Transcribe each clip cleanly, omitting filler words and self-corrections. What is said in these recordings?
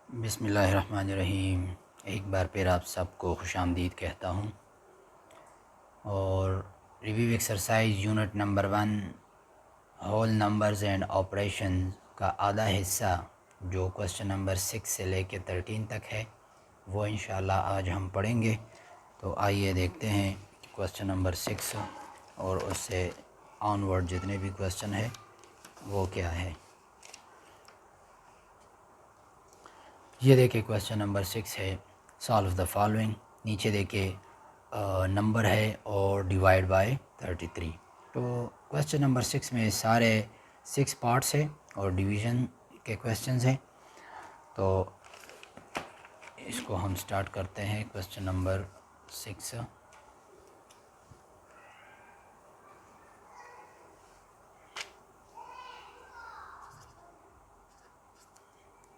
बिस्मिल्लाहिर्रहमानिर्रहीम। एक बार फिर आप सबको खुशामदीद कहता हूँ। और review exercise unit number 1 whole numbers and operation का आधा हिस्सा जो क्वेश्चन नंबर 6 से लेकर 13 तक है वो इंशाल्लाह आज हम पढ़ेंगे। तो आइए देखते हैं क्वेश्चन नंबर 6 और उससे ऑनवर्ड जितने भी क्वेश्चन है वो क्या है। ये देखिए क्वेश्चन नंबर 6 है, सॉल्व द फॉलोइंग। नीचे देखिए नंबर है और डिवाइड बाय 33। तो क्वेश्चन नंबर 6 में सारे 6 पार्ट्स है और डिवीज़न के क्वेश्चंस हैं। तो इसको हम स्टार्ट करते हैं। Question number 6,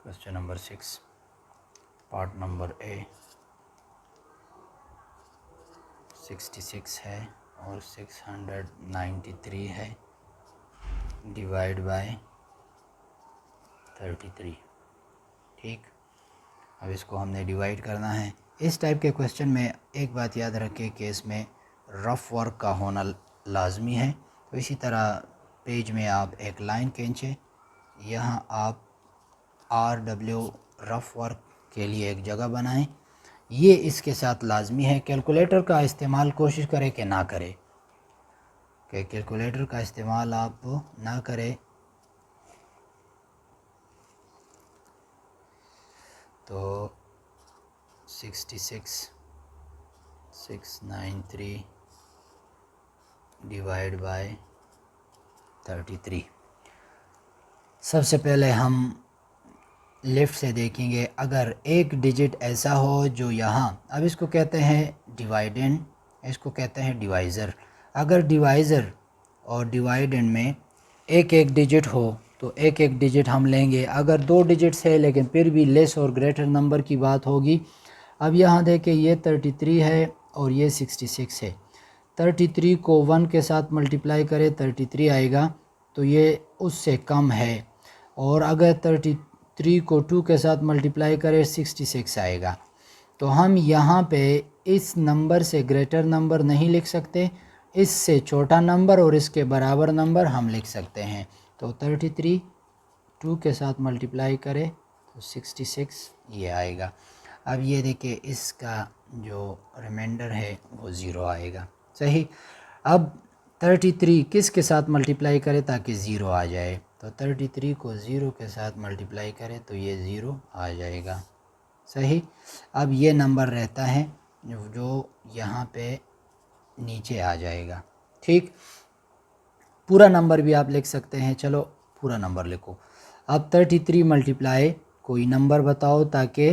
question number 6 part number A 66 है और 693 है, डिवाइड बाय 33। ठीक, अब इसको हमने डिवाइड करना है। इस टाइप के क्वेश्चन में एक बात याद रखें कि इसमें रफ़ वर्क का होना लाजमी है। तो इसी तरह पेज में आप एक लाइन खींचें, यहाँ आप RW रफ़ वर्क के लिए एक जगह बनाएं। ये इसके साथ लाजमी है। कैलकुलेटर का इस्तेमाल कोशिश करें कि ना करें, कि कैलकुलेटर का इस्तेमाल आप ना करें। तो 66 693 डिवाइड बाय 33। सबसे पहले हम लेफ़्ट से देखेंगे। अगर एक डिजिट ऐसा हो जो यहाँ, अब इसको कहते हैं डिवाइडेंड, इसको कहते हैं डिवाइज़र। अगर डिवाइज़र और डिवाइडेंड में एक एक डिजिट हो तो एक एक डिजिट हम लेंगे। अगर 2 डिजिट्स है लेकिन फिर भी लेस और ग्रेटर नंबर की बात होगी। अब यहाँ देखें, ये 33 है और ये 66 है। 33 को 1 के साथ मल्टीप्लाई करें 33 आएगा, तो ये उससे कम है। और अगर 33 को 2 के साथ मल्टीप्लाई करें 66 आएगा। तो हम यहाँ पे इस नंबर से ग्रेटर नंबर नहीं लिख सकते, इससे छोटा नंबर और इसके बराबर नंबर हम लिख सकते हैं। तो 33 2 के साथ मल्टीप्लाई करें तो 66 ये आएगा। अब ये देखिए, इसका जो रिमाइंडर है वो ज़ीरो आएगा। सही। अब 33 किस के साथ मल्टीप्लाई करें ताकि ज़ीरो आ जाए, तो 33 को 0 के साथ मल्टीप्लाई करें तो ये 0 आ जाएगा। सही। अब ये नंबर रहता है जो यहाँ पे नीचे आ जाएगा। ठीक, पूरा नंबर भी आप लिख सकते हैं। चलो पूरा नंबर लिखो। अब 33 मल्टीप्लाई कोई नंबर बताओ ताकि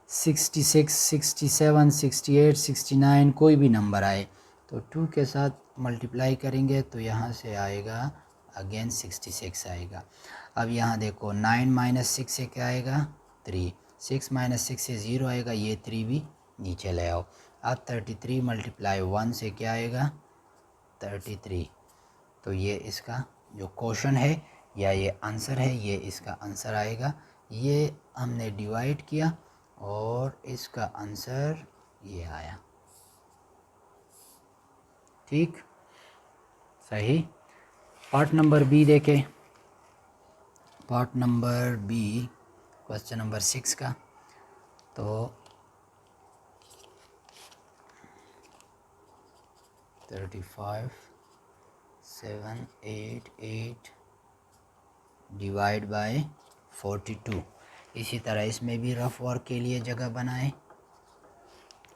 66 67 68 69 कोई भी नंबर आए। तो 2 के साथ मल्टीप्लाई करेंगे तो यहाँ से आएगा अगेन 66 आएगा। अब यहाँ देखो, 9 माइनस 6 से क्या आएगा 3, 6 माइनस 6 से 0 आएगा, ये 3 भी नीचे ले आओ। अब 33 मल्टीप्लाई 1 से क्या आएगा 33। तो ये इसका जो क्वेश्चन है या ये आंसर है, ये इसका आंसर आएगा। ये हमने डिवाइड किया और इसका आंसर ये आया। ठीक, सही। पार्ट नंबर बी देखें। Part number B question number 6 का। तो 35 788 डिवाइड बाय 42। इसी तरह इसमें भी रफ वर्क के लिए जगह बनाएं।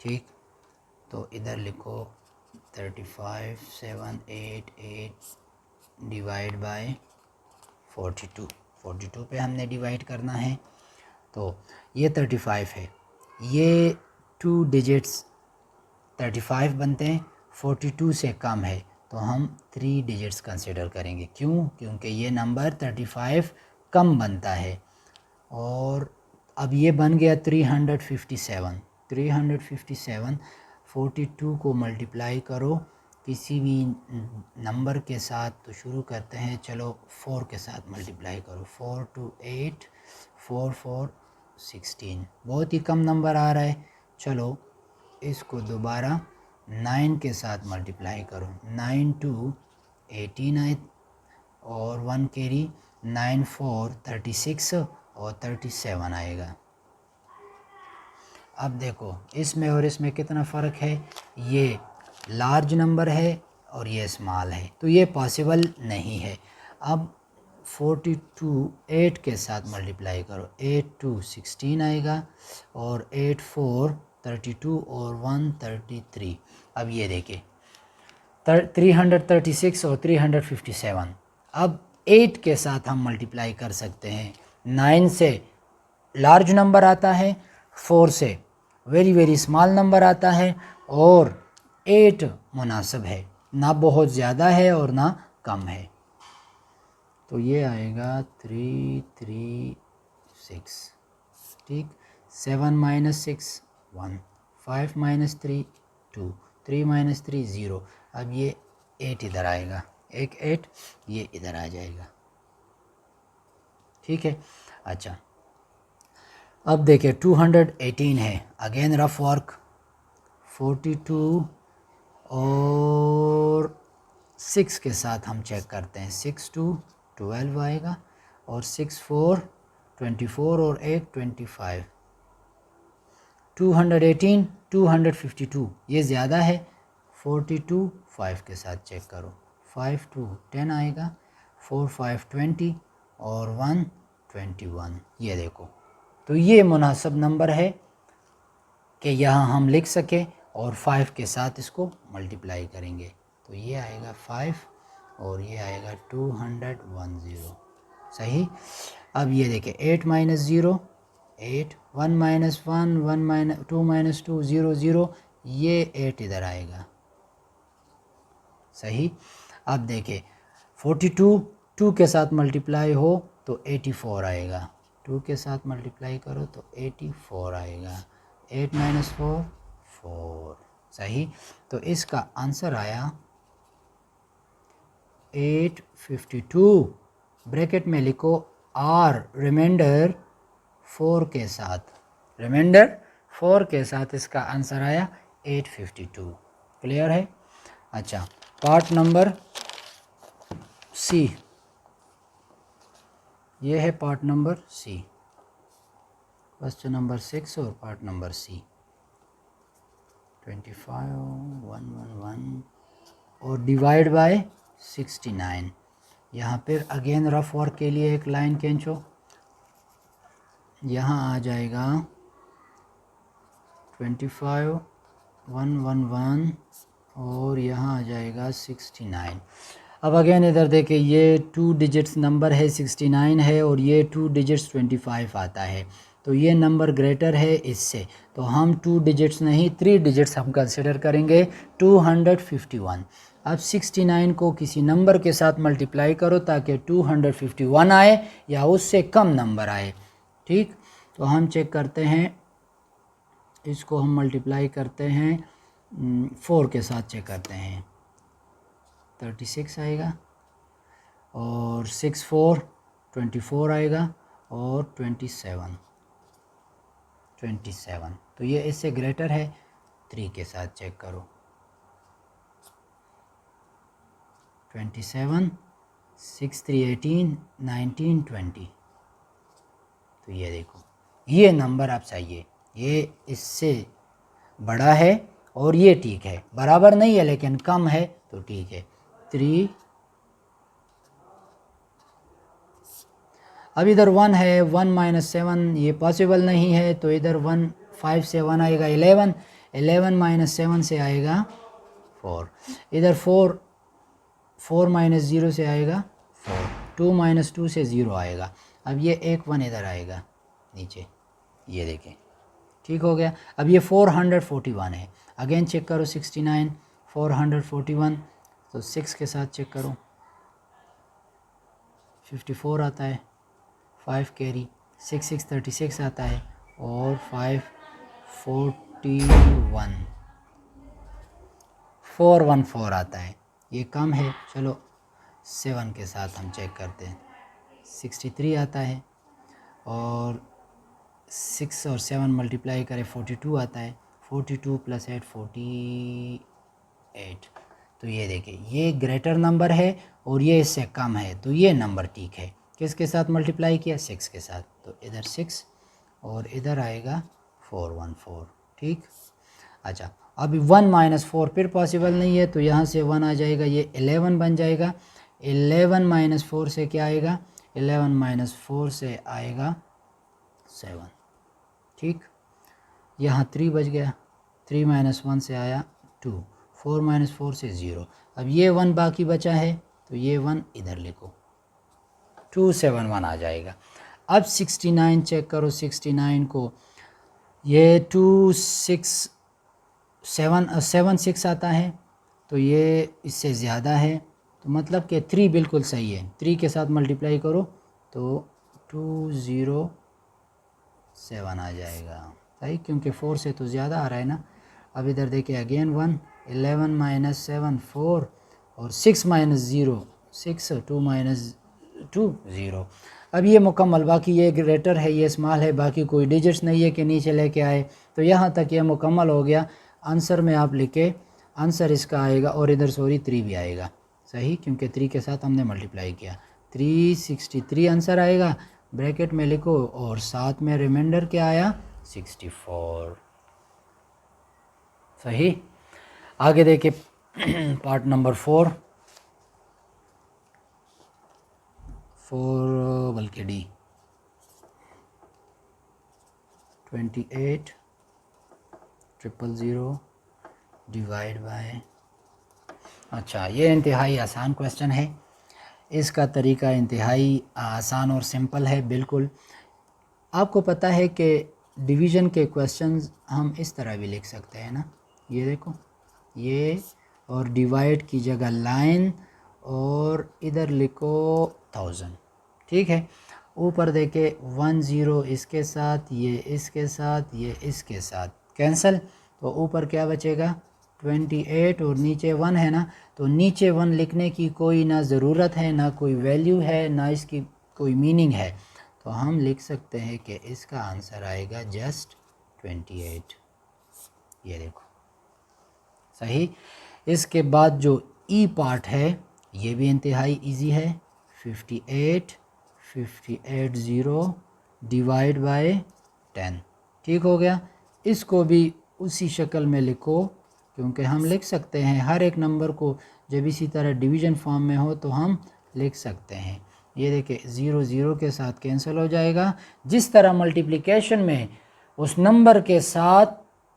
ठीक, तो इधर लिखो 35 788 डिवाइड बाय 42। 42 पे हमने डिवाइड करना है। तो ये 35 है, ये 2 डिजिट्स 35 बनते हैं, 42 से कम है तो हम 3 डिजिट्स कंसिडर करेंगे। क्यों? क्योंकि ये नंबर 35 कम बनता है। और अब ये बन गया 357। 357 42 को मल्टीप्लाई करो किसी भी नंबर के साथ। तो शुरू करते हैं, चलो 4 के साथ मल्टीप्लाई करो। 4 2 8 4 4 16, बहुत ही कम नंबर आ रहा है। चलो इसको दोबारा 9 के साथ मल्टीप्लाई करो, 9 2 18 आए और 1 कैरी, 9 4 36 और 37 आएगा। अब देखो इसमें और इसमें कितना फ़र्क है, ये लार्ज नंबर है और ये स्मॉल है, तो ये पॉसिबल नहीं है। अब 42 8 के साथ मल्टीप्लाई करो, 8 2 16 आएगा और 8 4 32 और 1 33। अब ये देखिए 336 और 357। अब 8 के साथ हम मल्टीप्लाई कर सकते हैं। 9 से लार्ज नंबर आता है, 4 से वेरी वेरी स्मॉल नंबर आता है और 8 मुनासिब है, ना बहुत ज़्यादा है और ना कम है। तो ये आएगा 336, ठीक। 7 माइनस 6 1, 5 माइनस 3 2, 3 माइनस 3 0। अब ये 8 इधर आएगा, एक 8 ये इधर आ जाएगा, ठीक है। अच्छा अब देखिए 218 है, अगेन रफ वर्क। 42 और 6 के साथ हम चेक करते हैं, 6 2 12 आएगा और 6 4 24 और 1 25। 218 252 ये ज़्यादा है, 42 5 के साथ चेक करो, 5 2 10 आएगा, 4 5 20 और 1 21। ये देखो, तो ये मुनासिब नंबर है कि यहाँ हम लिख सकें और 5 के साथ इसको मल्टीप्लाई करेंगे, तो ये आएगा 5 और ये आएगा 210, सही। अब ये देखें 8 माइनस 0 8, 1 माइनस 1 1 माइनस 2 माइनस 2 0 0, ये 8 इधर आएगा, सही। अब देखें 42 2 के साथ मल्टीप्लाई हो तो 84 आएगा, 2 के साथ मल्टीप्लाई करो तो 84 आएगा, 8 माइनस 4 4, सही। तो इसका आंसर आया 852। ब्रैकेट में लिखो आर रिमाइंडर 4 के साथ, रिमाइंडर 4 के साथ इसका आंसर आया 852। क्लियर है। अच्छा पार्ट नंबर सी, ये है part number C, question number 6 और पार्ट नंबर सी। 25 111 और डिवाइड बाय 69। यहाँ पर अगेन रफ वर्क के लिए एक लाइन खींचो, यहाँ आ जाएगा 25 111 और यहाँ आ जाएगा 69। अब अगेन इधर देखिए ये 2 डिजिट्स नंबर है 69 है और ये 2 डिजिट्स 25 आता है, तो ये नंबर ग्रेटर है इससे, तो हम 2 डिजिट्स नहीं 3 डिजिट्स हम कंसिडर करेंगे 251। अब 69 को किसी नंबर के साथ मल्टीप्लाई करो ताकि 251 आए या उससे कम नंबर आए, ठीक। तो हम चेक करते हैं, इसको हम मल्टीप्लाई करते हैं 4 के साथ चेक करते हैं, 36 आएगा और 6 4 24 आएगा और 27 27, तो ये इससे ग्रेटर है। 3 के साथ चेक करो, 27 6 3 18 19 20, तो ये देखो ये नंबर आप चाहिए, ये इससे बड़ा है और ये ठीक है, बराबर नहीं है लेकिन कम है तो ठीक है। 3, अब इधर 1 है, 1 माइनस 7 ये पॉसिबल नहीं है, तो इधर 1 5 से 1 आएगा 11, 11 माइनस 7 से आएगा 4, इधर 4 4 माइनस 0 से आएगा 4, 2 माइनस 2 से 0 आएगा। अब ये एक 1 इधर आएगा नीचे, ये देखें ठीक हो गया। अब ये 441 है, अगेन चेक करो 69 441, तो 6 के साथ चेक करो 54 आता है, 5 कैरी 6 6 36 आता है और 5 41 414 आता है, ये कम है। चलो 7 के साथ हम चेक करते हैं, 63 आता है और 6 और 7 मल्टीप्लाई करें 42 आता है, 42 + 8 48। तो ये देखिए ये ग्रेटर नंबर है और ये इससे कम है, तो ये नंबर ठीक है। किसके साथ मल्टीप्लाई किया? 6 के साथ, तो इधर 6 और इधर आएगा 414। ठीक। अच्छा, अभी 1 - 4 फिर पॉसिबल नहीं है, तो यहाँ से 1 आ जाएगा, ये 11 बन जाएगा। 11 - 4 से क्या आएगा? 11 - 4 से आएगा 7। ठीक। यहाँ 3 बच गया, 3 - 1 से आया 2, 4 - 4 से 0। अब ये 1 बाकी बचा है, तो ये 1 इधर लिखो, 271 आ जाएगा। अब 69 चेक करो, 69 को ये 76 आता है, तो ये इससे ज़्यादा है, तो मतलब कि 3 बिल्कुल सही है। 3 के साथ मल्टीप्लाई करो तो 207 आ जाएगा, सही, क्योंकि 4 से तो ज़्यादा आ रहा है ना। अब इधर देखिए अगेन 1, 11 - 7 4 और 6 - 0 6, 2 - 2 0। अब ये मुकम्मल, बाकी ये ग्रेटर है, ये स्मॉल है, बाकी कोई डिजिट्स नहीं है कि नीचे लेके आए, तो यहाँ तक ये मुकम्मल हो गया। आंसर में आप लिखे, आंसर इसका आएगा, और इधर सॉरी 3 भी आएगा, सही, क्योंकि 3 के साथ हमने मल्टीप्लाई किया। 363 आंसर आएगा, ब्रैकेट में लिखो, और साथ में रिमाइंडर क्या आया? 64। सही। आगे देखिए पार्ट नंबर 4 बल्कि डी, 28,000 डिवाइड बाय। अच्छा, ये इंतहाई आसान क्वेश्चन है, इसका तरीका इंतहाई आसान और सिंपल है बिल्कुल। आपको पता है कि डिवीज़न के क्वेश्चंस हम इस तरह भी लिख सकते हैं ना, ये देखो, ये, और डिवाइड की जगह लाइन, और इधर लिखो 1000। ठीक है। ऊपर देखे 10 इसके साथ, ये इसके साथ, ये इसके साथ कैंसिल, तो ऊपर क्या बचेगा? 28, और नीचे 1 है ना, तो नीचे 1 लिखने की कोई ना ज़रूरत है, ना कोई वैल्यू है, ना इसकी कोई मीनिंग है, तो हम लिख सकते हैं कि इसका आंसर आएगा जस्ट 28। ये देखो, सही। इसके बाद जो ई पार्ट है ये भी इंतहाई इजी है, 58,000 डिवाइड बाय 10। ठीक हो गया। इसको भी उसी शक्ल में लिखो, क्योंकि हम लिख सकते हैं हर एक नंबर को, जब इसी तरह डिवीज़न फॉर्म में हो तो हम लिख सकते हैं। ये देखिए 0 0 के साथ कैंसिल हो जाएगा। जिस तरह मल्टीप्लिकेशन में उस नंबर के साथ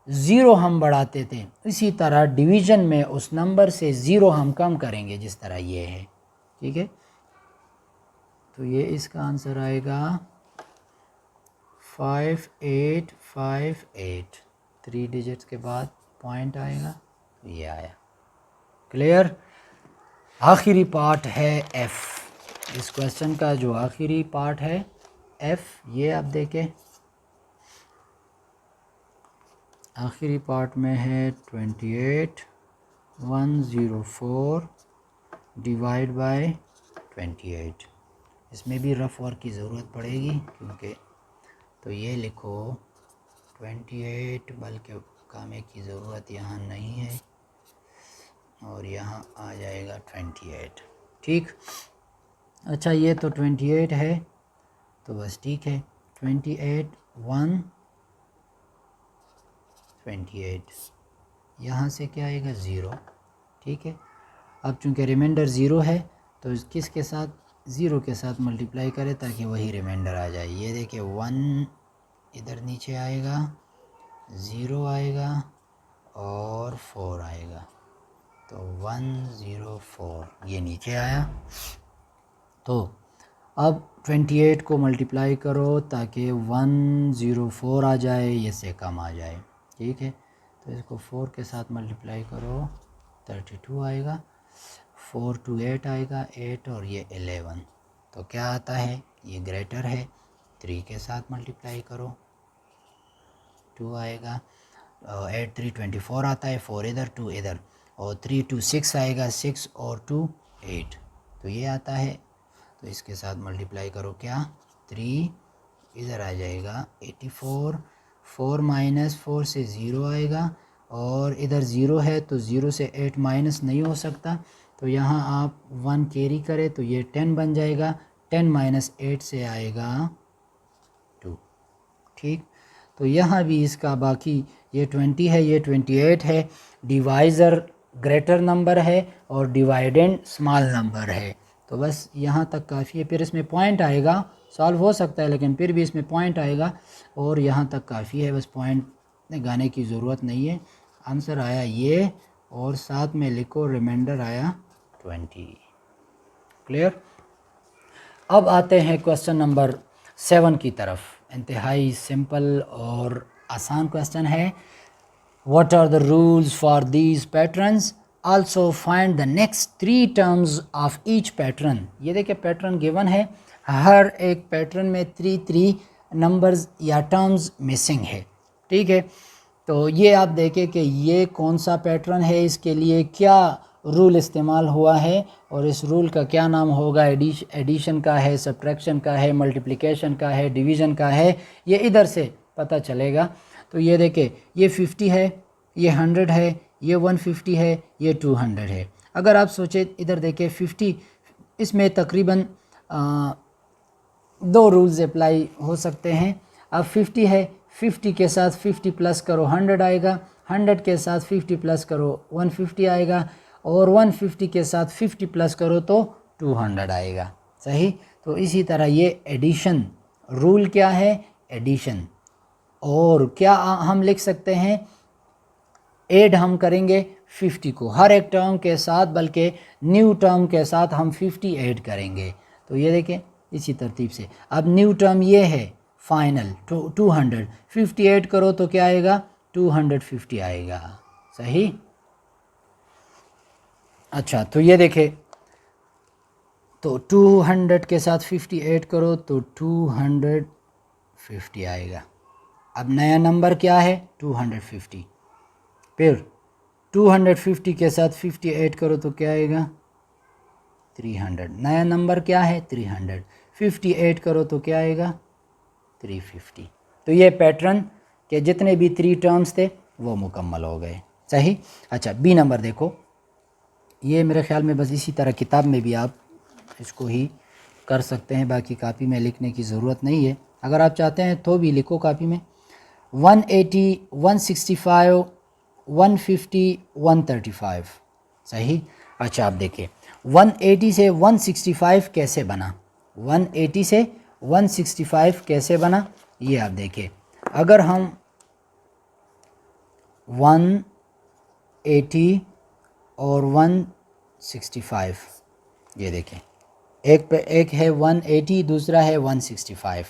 0 हम बढ़ाते थे, इसी तरह डिवीज़न में उस नंबर से 0 हम कम करेंगे, जिस तरह ये है। ठीक है, तो ये इसका आंसर आएगा 5858। 3 डिजिट्स के बाद पॉइंट आएगा, तो ये आया। क्लियर। आखिरी पार्ट है एफ़, इस क्वेश्चन का जो आखिरी पार्ट है एफ़, ये आप देखें, आखिरी पार्ट में है 28,104 डिवाइड बाय 28। इसमें भी रफ वर्क की ज़रूरत पड़ेगी, क्योंकि तो ये लिखो 28, बल्कि कामे की ज़रूरत यहाँ नहीं है, और यहाँ आ जाएगा 28। ठीक। अच्छा, ये तो 28 है, तो बस ठीक है, 28 1 28, यहाँ से क्या आएगा? 0। ठीक है। अब चूँकि रिमाइंडर 0 है, तो किसके साथ? 0 के साथ मल्टीप्लाई करें ताकि वही रिमाइंडर आ जाए। ये देखिए 1 इधर नीचे आएगा, 0 आएगा और 4 आएगा, तो 104 ये नीचे आया। तो अब 28 को मल्टीप्लाई करो ताकि 104 आ जाए, ये से कम आ जाए। ठीक है, तो इसको 4 के साथ मल्टीप्लाई करो, 32 आएगा, 4 to 8 आएगा, 8 और ये 11, तो क्या आता है? ये ग्रेटर है। 3 के साथ मल्टीप्लाई करो, 2 आएगा, 8 3 24 आता है, 4 इधर 2 इधर, और 3 2 6 आएगा, 6 और 2 8, तो ये आता है। तो इसके साथ मल्टीप्लाई करो क्या? 3 इधर आ जाएगा 84, 4 माइनस 4 से 0 आएगा, और इधर 0 है तो 0 से 8 माइनस नहीं हो सकता, तो यहाँ आप 1 कैरी करें तो ये 10 बन जाएगा। 10 माइनस 8 से आएगा 2। ठीक, तो यहाँ भी इसका बाकी ये 20 है, ये 28 है। डिवाइज़र ग्रेटर नंबर है और डिवाइडेंड स्मॉल नंबर है, तो बस यहाँ तक काफ़ी है। फिर इसमें पॉइंट आएगा, सॉल्व हो सकता है लेकिन फिर भी इसमें पॉइंट आएगा, और यहाँ तक काफ़ी है, बस पॉइंट लगाने की ज़रूरत नहीं है। आंसर आया ये, और साथ में लिखो रिमाइंडर आया 20। क्लियर। अब आते हैं क्वेश्चन नंबर 7 की तरफ। इंतहाई सिंपल और आसान क्वेश्चन है। What are the rules for these patterns? Also find the next 3 terms of each pattern. ये देखिए पैटर्न गिवन है, हर एक पैटर्न में 3 नंबर्स या टर्म्स मिसिंग है। ठीक है, तो ये आप देखें कि ये कौन सा पैटर्न है, इसके लिए क्या रूल इस्तेमाल हुआ है, और इस रूल का क्या नाम होगा। एडिशन का है, सब्ट्रैक्शन का है, मल्टीप्लिकेशन का है, डिवीज़न का है, ये इधर से पता चलेगा। तो ये देखें, ये 50 है, ये 100 है, ये 150 है, ये 200 है। अगर आप सोचें इधर देखें 50, इसमें तकरीबन 2 रूल्स अप्लाई हो सकते हैं। अब 50 है, 50 के साथ 50 प्लस करो 100 आएगा, 100 के साथ 50 प्लस करो 150 आएगा, और 150 के साथ 50 प्लस करो तो 200 आएगा। सही, तो इसी तरह ये एडिशन रूल क्या है, एडिशन। और क्या हम लिख सकते हैं, ऐड हम करेंगे 50 को हर एक टर्म के साथ, बल्कि न्यू टर्म के साथ हम 50 ऐड करेंगे। तो ये देखें इसी तरतीब से। अब न्यू टर्म ये है फाइनल 200, 50 ऐड करो तो क्या आएगा, 250 आएगा। सही, अच्छा तो ये देखें, तो 200 के साथ 50 ऐड करो तो 250 आएगा। अब नया नंबर क्या है, 250। फिर 250 के साथ 50 ऐड करो तो क्या आएगा, 300। नया नंबर क्या है, 300। 50 ऐड करो तो क्या आएगा, 350। तो ये पैटर्न के जितने भी 3 टर्म्स थे वो मुकम्मल हो गए। सही, अच्छा बी नंबर देखो, ये मेरे ख्याल में बस इसी तरह किताब में भी आप इसको ही कर सकते हैं, बाकी कापी में लिखने की ज़रूरत नहीं है। अगर आप चाहते हैं तो भी लिखो कापी में। 180, 165, 150, 135। सही, अच्छा आप देखिए 180 से 165 कैसे बना, 180 से 165 कैसे बना, ये आप देखिए। अगर हम 180 और 165, ये देखें एक है 180, दूसरा है 165।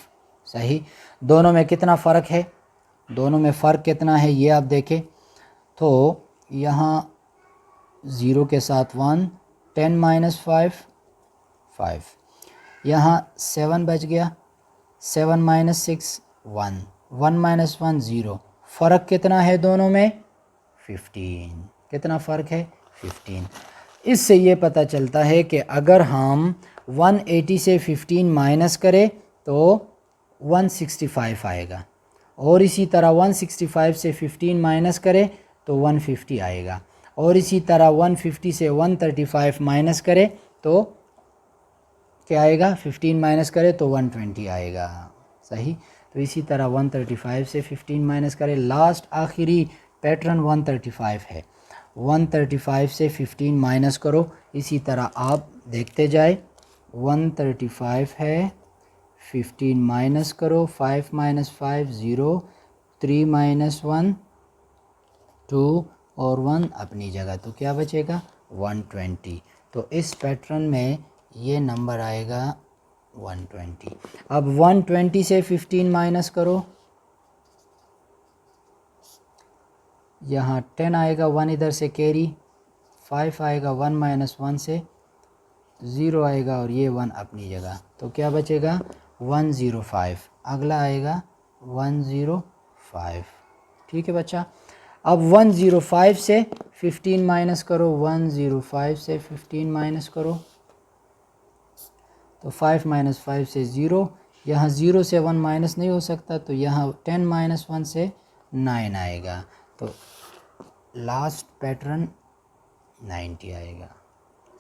सही, दोनों में कितना फ़र्क है, दोनों में फ़र्क कितना है ये आप देखें। तो यहाँ 0 के साथ 1, 10 माइनस 5, 5। यहाँ 7 बच गया, 7 माइनस 6, 1, 1 माइनस 1, 0। फ़र्क कितना है दोनों में, 15। कितना फ़र्क है, 15। इससे ये पता चलता है कि अगर हम 180 से 15 माइनस करें तो 165 आएगा, और इसी तरह 165 से 15 माइनस करें तो 150 आएगा, और इसी तरह 150 से 135 माइनस करें तो क्या आएगा, 15 माइनस करें तो 120 आएगा। सही, तो इसी तरह 135 से 15 माइनस करें, लास्ट आखिरी पैटर्न 135 है, 135 से 15 माइनस करो, इसी तरह आप देखते जाए। 135 है, 15 माइनस करो, 5 माइनस 5, 0, 3 माइनस 1, 2, और 1 अपनी जगह, तो क्या बचेगा, 120। तो इस पैटर्न में ये नंबर आएगा 120। अब 120 से 15 माइनस करो, यहाँ 10 आएगा, 1 इधर से कैरी, 5 आएगा, 1 माइनस 1 से 0 आएगा, और ये 1 अपनी जगह, तो क्या बचेगा, 105। अगला आएगा 105। ठीक है बच्चा। अब 105 से 15 माइनस करो, 105 से 15 माइनस करो तो 5 माइनस 5 से 0, यहाँ 0 से 1 माइनस नहीं हो सकता, तो यहाँ 10 माइनस 1 से 9 आएगा, तो लास्ट पैटर्न 90 आएगा।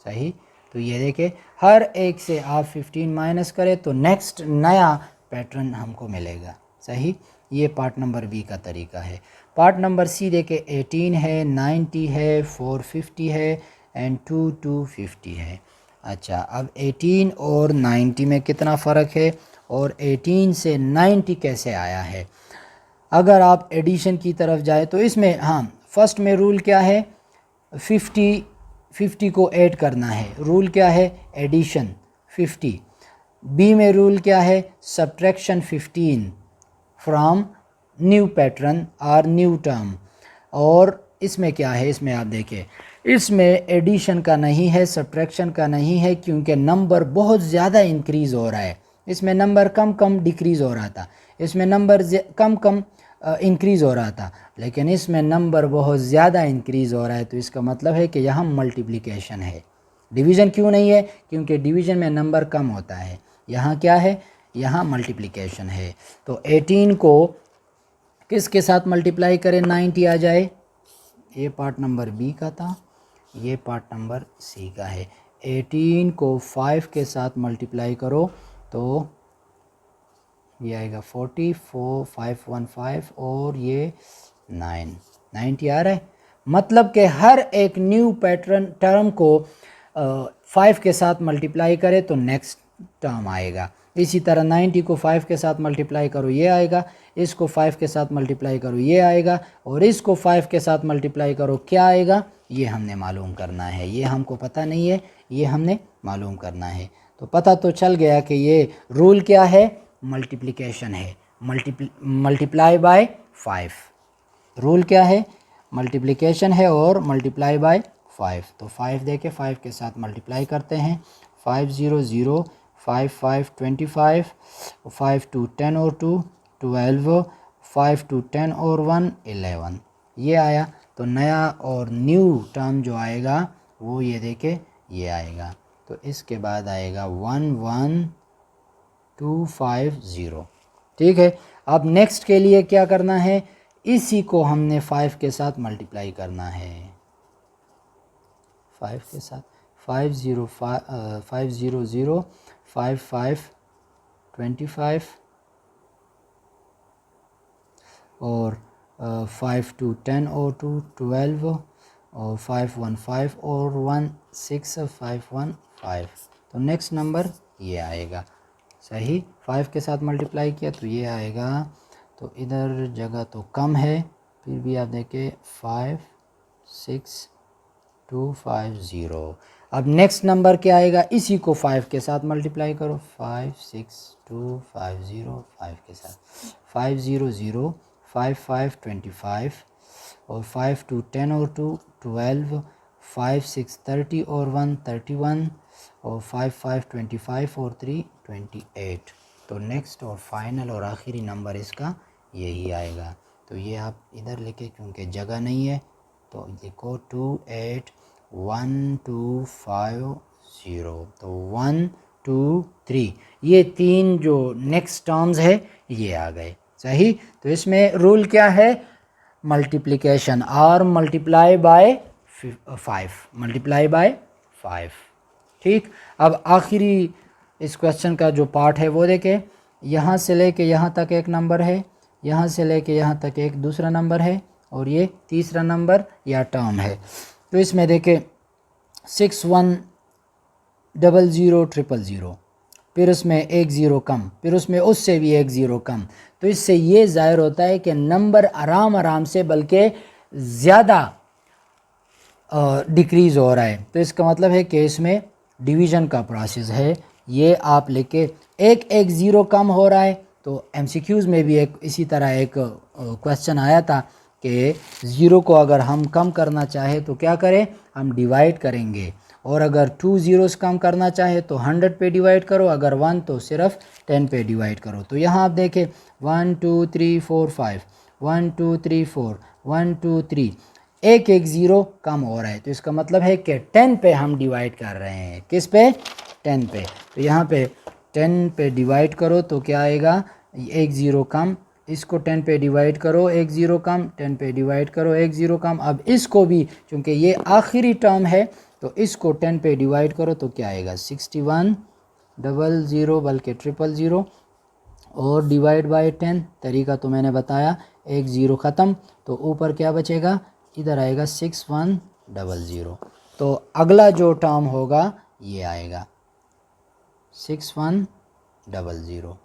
सही। तो ये देखें, हर एक से आप 15 माइनस करें तो नेक्स्ट नया पैटर्न हमको मिलेगा। सही। ये पार्ट नंबर बी का तरीका है। पार्ट नंबर सी देखें, 18 है, 90 है, 450 है एंड 250 है। अच्छा, अब 18 और 90 में कितना फ़र्क है और 18 से 90 कैसे आया है। अगर आप एडिशन की तरफ जाए तो इसमें हाँ, फर्स्ट में रूल क्या है, 50 को ऐड करना है। रूल क्या है, एडिशन 50। बी में रूल क्या है, सब्ट्रैक्शन 15 फ्रॉम न्यू पैटर्न और न्यू टर्म। और इसमें क्या है, इसमें आप देखें, इसमें एडिशन का नहीं है, सब्ट्रैक्शन का नहीं है, क्योंकि नंबर बहुत ज़्यादा इंक्रीज़ हो रहा है। इसमें नंबर कम कम डिक्रीज़ हो रहा था, इसमें नंबर कम कम इंक्रीज़ हो रहा था, लेकिन इसमें नंबर बहुत ज़्यादा इंक्रीज़ हो रहा है। तो इसका मतलब है कि यहाँ मल्टीप्लिकेशन है। डिवीज़न क्यों नहीं है, क्योंकि डिवीज़न में नंबर कम होता है। यहाँ क्या है, यहाँ मल्टीप्लिकेशन है। तो 18 को किसके साथ मल्टीप्लाई करें 90 आ जाए। ये पार्ट नंबर बी का था, ये पार्ट नंबर सी का है। 18 को 5 के साथ मल्टीप्लाई करो तो ये आएगा 44, 515 और ये 90 आ रहा है। मतलब कि हर एक न्यू पैटर्न टर्म को 5 के साथ मल्टीप्लाई करें तो नेक्स्ट टर्म आएगा। इसी तरह 90 को 5 के साथ मल्टीप्लाई करो ये आएगा, इसको 5 के साथ मल्टीप्लाई करो ये आएगा, और इसको 5 के साथ मल्टीप्लाई करो क्या आएगा, ये हमने मालूम करना है। ये हमको पता नहीं है, ये हमने मालूम करना है। तो पता तो चल गया कि ये रूल क्या है, मल्टीप्लिकेशन है। मल्टीप्लाई बाय 5 रूल क्या है, मल्टीप्लिकेशन है और मल्टीप्लाई बाय 5। तो 5 देके 5 के साथ मल्टीप्लाई करते हैं। 5 0 0, 5 5 25, 5 2 10 और 2 12, 5 2 10 और 1 11। ये आया। तो नया और न्यू टर्म जो आएगा वो ये देखे ये आएगा। तो इसके बाद आएगा 11250। ठीक है। अब नेक्स्ट के लिए क्या करना है, इसी को हमने 5 के साथ मल्टीप्लाई करना है। 5 के साथ 5 0 5 0 0, 5 5 25 और 5 2 10 और 2 12 और 5 1 5 और 1 6 5 1 5। तो नेक्स्ट नंबर ये आएगा। सही। 5 के साथ मल्टीप्लाई किया तो ये आएगा। तो इधर जगह तो कम है, फिर भी आप देखें 5 6 2 5 0। अब नेक्स्ट नंबर क्या आएगा, इसी को 5 के साथ मल्टीप्लाई करो। 5 6 2 5 0, 5 के साथ 5 0 0, 5 5 25 और 5 2 10 और 2 12, 5 6 30 और 1 31 और 5 5 25 और 3 28। तो नेक्स्ट और फाइनल और आखिरी नंबर इसका यही आएगा। तो ये आप इधर लिखे क्योंकि जगह नहीं है, तो लिखो 2812550। तो 1 2 3 ये 3 जो नेक्स्ट टर्म्स है ये आ गए। सही। तो इसमें रूल क्या है, मल्टीप्लिकेशन और मल्टीप्लाई बाय 5, मल्टीप्लाई बाय 5। ठीक। अब आखिरी इस क्वेश्चन का जो पार्ट है वो देखें। यहाँ से लेके यहाँ तक एक नंबर है, यहाँ से लेके यहाँ तक एक दूसरा नंबर है, और ये तीसरा नंबर या टर्म है। तो इसमें देखें 6 1 0 0 0 0, फिर उसमें एक ज़ीरो कम, फिर उसमें उससे भी एक ज़ीरो कम। तो इससे ये ज़ाहिर होता है कि नंबर आराम आराम से बल्कि ज़्यादा डिक्रीज़ हो रहा है। तो इसका मतलब है कि इसमें डिवीज़न का प्रोसेस है। ये आप लेके एक एक ज़ीरो कम हो रहा है। तो एमसीक्यूज़ में भी एक इसी तरह एक क्वेश्चन आया था कि ज़ीरो को अगर हम कम करना चाहे तो क्या करें, हम डिवाइड करेंगे, और अगर 2 ज़ीरोज़ कम करना चाहे तो 100 पे डिवाइड करो, अगर 1 तो सिर्फ 10 पे डिवाइड करो। तो यहाँ आप देखें 1 2 3 4 5, 1 2 3 4, 1 2 3, एक एक ज़ीरो कम हो रहा है। तो इसका मतलब है कि 10 पे हम डिवाइड कर रहे हैं। किस पे, 10 पे। तो यहाँ पे 10 पे डिवाइड करो तो क्या आएगा, एक ज़ीरो कम, इसको 10 पे डिवाइड करो, एक ज़ीरो कम, 10 पे डिवाइड करो, एक ज़ीरो कम। अब इसको भी चूँकि ये आखिरी टर्म है तो इसको 10 पे डिवाइड करो तो क्या आएगा, 6100 बल्कि 000 और डिवाइड बाय 10। तरीका तो मैंने बताया, एक ज़ीरो ख़त्म तो ऊपर क्या बचेगा, इधर आएगा 6100। तो अगला जो टर्म होगा ये आएगा 6100।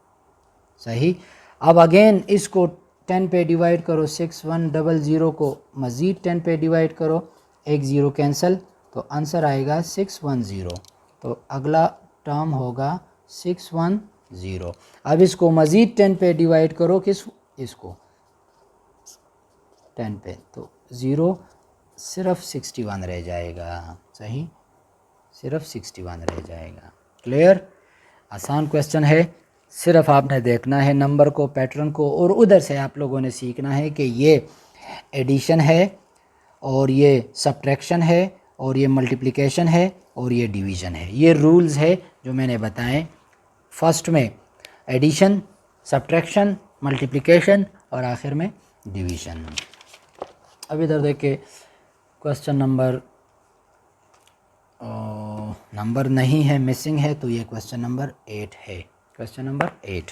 सही। अब अगेन इसको 10 पे डिवाइड करो, 6100 को मज़ीद 10 पे डिवाइड करो, एक ज़ीरो कैंसिल तो आंसर आएगा 610। तो अगला टर्म होगा 610। अब इसको मज़ीद 10 पे डिवाइड करो, इसको 10 पे तो ज़ीरो सिर्फ 61 रह जाएगा। सही, सिर्फ 61 रह जाएगा। क्लियर, आसान क्वेश्चन है, सिर्फ आपने देखना है नंबर को, पैटर्न को, और उधर से आप लोगों ने सीखना है कि ये एडिशन है और ये सब्ट्रैक्शन है और ये मल्टीप्लिकेशन है और ये डिवीज़न है। ये रूल्स है जो मैंने बताए, फर्स्ट में एडिशन, सब्ट्रैक्शन, मल्टीप्लिकेशन और आखिर में डिवीज़न। अब इधर देखिए क्वेश्चन नंबर नहीं है, मिसिंग है, तो ये क्वेश्चन नंबर 8 है। Question number 8,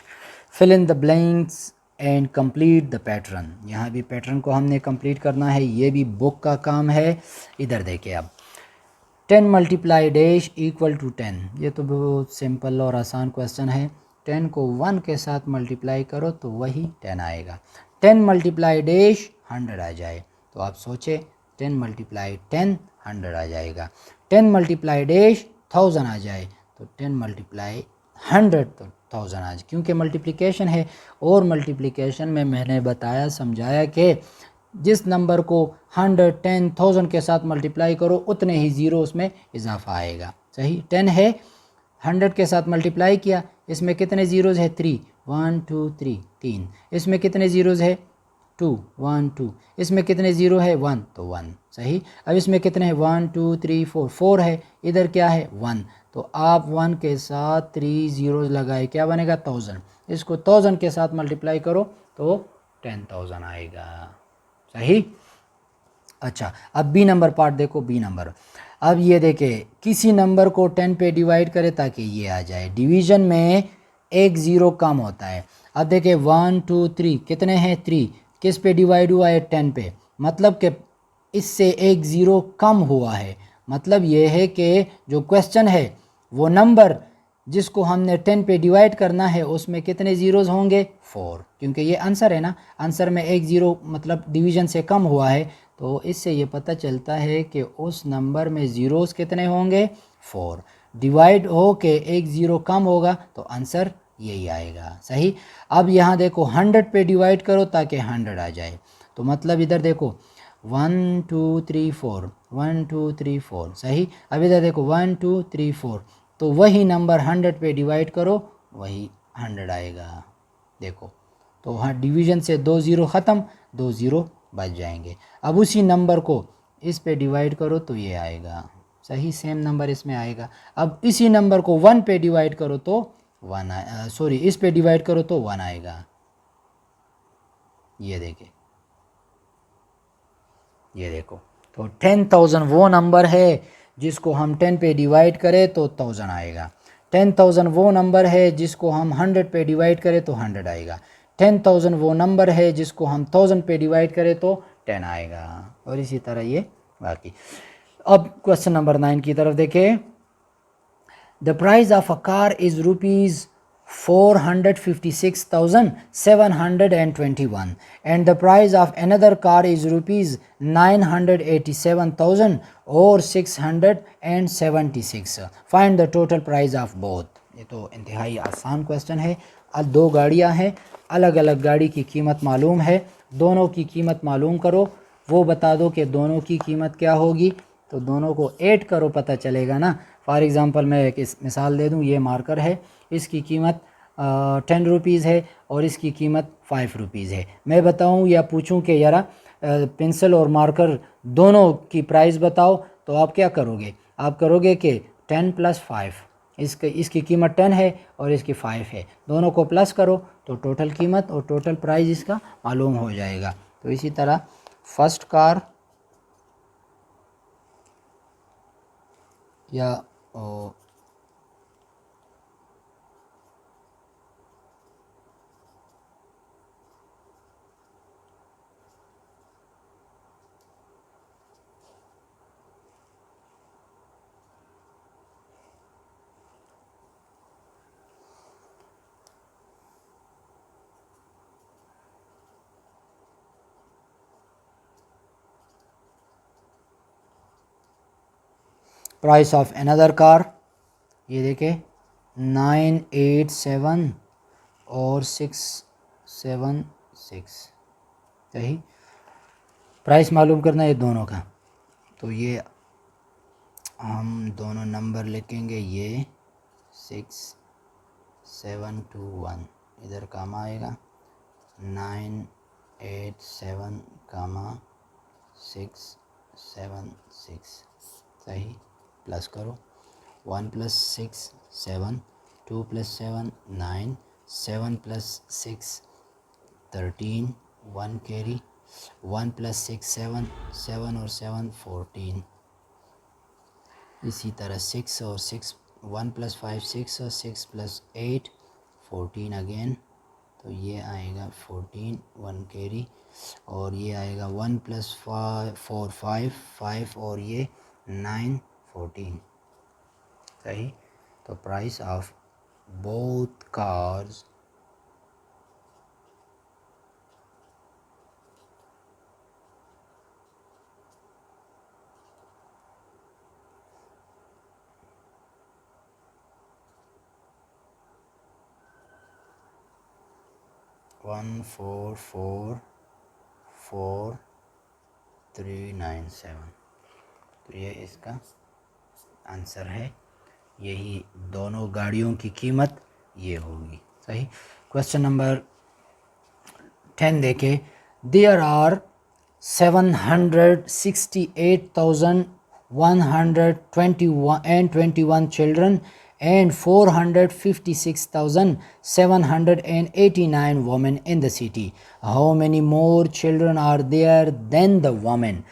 fill in the blanks and complete the pattern. यहाँ भी पैटर्न को हमने कंप्लीट करना है, ये भी बुक का काम है। इधर देखिए अब 10 मल्टीप्लाई डैश इक्वल टू 10, ये तो बहुत सिंपल और आसान क्वेश्चन है। 10 को 1 के साथ मल्टीप्लाई करो तो वही 10 आएगा। 10 मल्टीप्लाई डैश 100 आ जाए, तो आप सोचे 10 मल्टीप्लाई 10 100 आ जाएगा। 10 मल्टीप्लाई डैश 1000 आ जाए तो 10 मल्टीप्लाई 100 तो 1000 आ जाए, क्योंकि मल्टीप्लिकेशन है। और मल्टीप्लिकेशन में मैंने बताया, समझाया कि जिस नंबर को 100, 10, 1000 के साथ मल्टीप्लाई करो उतने ही ज़ीरो उसमें इजाफा आएगा। सही, 10 है, 100 के साथ मल्टीप्लाई किया, इसमें कितने ज़ीरोज़ है, 3, 1 2 3, 3। इसमें कितने ज़ीरोज़ है, 2, 1 2। इसमें कितने ज़ीरो है, 1, तो 1। सही, अब इसमें कितने हैं, 1 2 3 4, 4 है, इधर क्या है, 1। तो आप 1 के साथ 3 ज़ीरोज़ लगाए, क्या बनेगा, 1000। इसको 1000 के साथ मल्टीप्लाई करो तो 10,000 आएगा। सही। अच्छा, अब बी नंबर पार्ट देखो, बी नंबर। अब ये देखे, किसी नंबर को 10 पे डिवाइड करे ताकि ये आ जाए। डिवीज़न में एक ज़ीरो कम होता है। अब देखे 1 2 3 कितने हैं, 3, किस पे डिवाइड हुआ है, 10 पे, मतलब कि इससे एक ज़ीरो कम हुआ है। मतलब ये है कि जो क्वेश्चन है वो नंबर जिसको हमने 10 पे डिवाइड करना है उसमें कितने ज़ीरोज़ होंगे, 4, क्योंकि ये आंसर है ना, आंसर में एक ज़ीरो मतलब डिवीज़न से कम हुआ है। तो इससे ये पता चलता है कि उस नंबर में ज़ीरोज़ कितने होंगे, 4। डिवाइड हो के एक ज़ीरो कम होगा तो आंसर यही आएगा। सही। अब यहाँ देखो 100 पे डिवाइड करो ताकि 100 आ जाए, तो मतलब इधर देखो 1 2 3 4, 1 2 3 4। सही। अब इधर देखो 1 2 3 4, तो वही नंबर 100 पे डिवाइड करो वही 100 आएगा। देखो, तो हाँ, डिवीज़न से 2 ज़ीरो ख़त्म, 2 ज़ीरो बच जाएंगे। अब उसी नंबर को इस पे डिवाइड करो तो ये आएगा। सही, सेम नंबर इसमें आएगा। अब इसी नंबर को 1 पे डिवाइड करो तो 1 सॉरी, इस पे डिवाइड करो तो 1 आएगा। ये देखिए, ये देखो, तो 10,000 वो नंबर है जिसको हम 10 पे डिवाइड करें तो 1000 आएगा। 10,000 वो नंबर है जिसको हम 100 पे डिवाइड करें तो 100 आएगा। 10,000 वो नंबर है जिसको हम 1000 पे डिवाइड करें तो 10 आएगा, और इसी तरह ये बाकी। अब क्वेश्चन नंबर 9 की तरफ देखें। The price of a car is rupees 456,721 and the price of another car is rupees 987,000 or 676. Find the total price of both. ये तो इंतहाई आसान क्वेश्चन है। अब दो गाड़ियां हैं, अलग अलग गाड़ी की कीमत मालूम है, दोनों की कीमत मालूम करो, वो बता दो कि दोनों की कीमत क्या होगी, तो दोनों को ऐड करो, पता चलेगा ना। फॉर एग्ज़ाम्पल मैं एक मिसाल दे दूं, ये मार्कर है, इसकी कीमत 10 रुपीज़ है और इसकी कीमत 5 रुपीज़ है। मैं बताऊं या पूछूं कि यारा पेंसिल और मार्कर दोनों की प्राइस बताओ, तो आप क्या करोगे, आप करोगे कि 10 + 5, इसकी कीमत 10 है और इसकी 5 है, दोनों को प्लस करो तो टोटल कीमत और टोटल प्राइस इसका मालूम हो जाएगा। तो इसी तरह फर्स्ट कार या प्राइस ऑफ अनदर कार, ये देखें 987 और 676, सही। प्राइस मालूम करना है दोनों का, तो ये हम दोनों नंबर लिखेंगे, ये 6721 इधर काम आएगा, 987 कामा 676, सही। प्लस करो, 1 + 6 7, 2 + 7 9, 7 + 6 13, 1 कैरी, 1 + 6 7, 7 और 7 14, इसी तरह 6 और 6, 1 + 5 6 और 6 + 8 14 अगेन, तो ये आएगा 14, 1 कैरी, और ये आएगा 1 + 4 5 और ये 9 14, सही। तो price of both cars one 444,397, तो ये इसका आंसर है। यही दोनों गाड़ियों की कीमत ये होगी, सही। क्वेश्चन नंबर 10 देखें, there are 768,121 children and 456,789 women in the city. How many more children are there than the women?